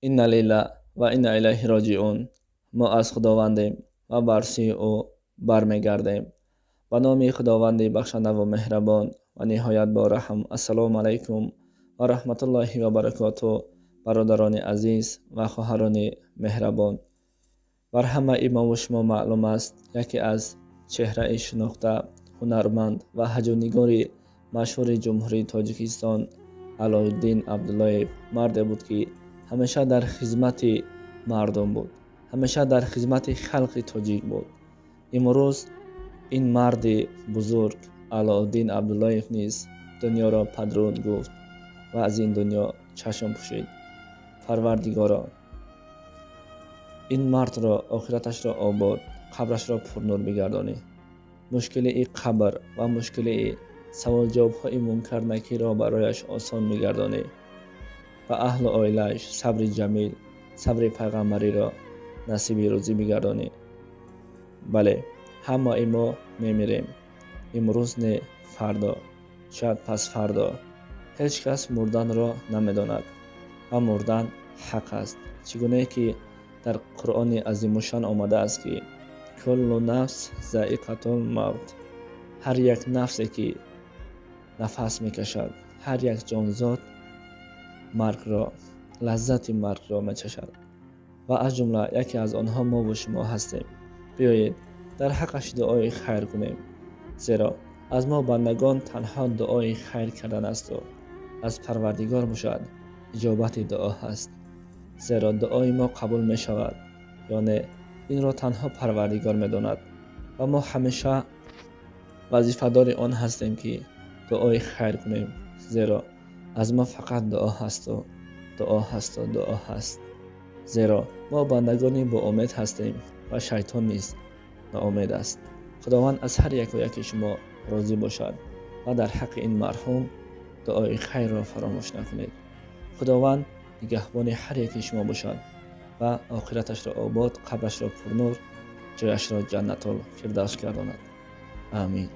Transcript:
اینا لیلا و اینا الیه راجعون. ما از خداوندیم و بر سوی او برمیگردیم. به نام خداوند بخشنده و مهربان و نهایت با رحم. السلام علیکم و رحمت الله و برکاته. برادران عزیز و خواهران مهربان، بر همه ما و شما معلوم است یکی از چهره شناخته هنرمند و هجونگار مشهور جمهوری تاجیکستان علایالدین عبداللهیف مرد بود که همیشه در خدمت مردم بود، همیشه در خدمت خلق تاجیک بود. امروز این مرد بزرگ علایالدین عبداللهیف نیز دنیا را پدرود گفت و از این دنیا چشم پوشید. پروردگارا این مرد را آخرتش را آباد، قبرش را پرنور بگردانی. مشکل ای قبر و مشکل ای سوال جواب های منکر نکیر را برایش آسان میگردانی و اهل آیلش صبر جمیل، صبر پیغمبری را نصیب روزی بگردانی. بله، همه ما میمیریم، امروز نه فردا، شاید پس فردا. هیچ کس مردن را نمیداند و مردن حق است، چگونه که در قرآن عظیم الشان آمده است که کل نفس ذائقة الموت، هر یک نفسی که نفس میکشد، هر یک جانزاد مرگ را، لذت مرگ را میچشد و از جمله یکی از آنها ما و شما هستیم. بیایید در حقش دعای خیر کنیم، زیرا از ما بندگان تنها دعای خیر کردن است و از پروردگار باشد اجابت دعا هست، زیرا دعای ما قبول می شود، یعنی این را تنها پروردگار می داند و ما همیشه وظیفه دار آن هستیم که دعای خیر کنیم، زیرا از ما فقط دعا هست و دعا هست و دعا هست، زیرا ما بندگانی با امید هستیم و شیطان نیز ناامید است. خداوند از هر یک و یک شما راضی باشد و در حق این مرحوم دعای خیر را فراموش نکنید. خداوند نگهبان هر یک شما باشد و آخرتش را آباد، قبرش را پرنور، جایش را جنت الفردوس گرداند. آمین.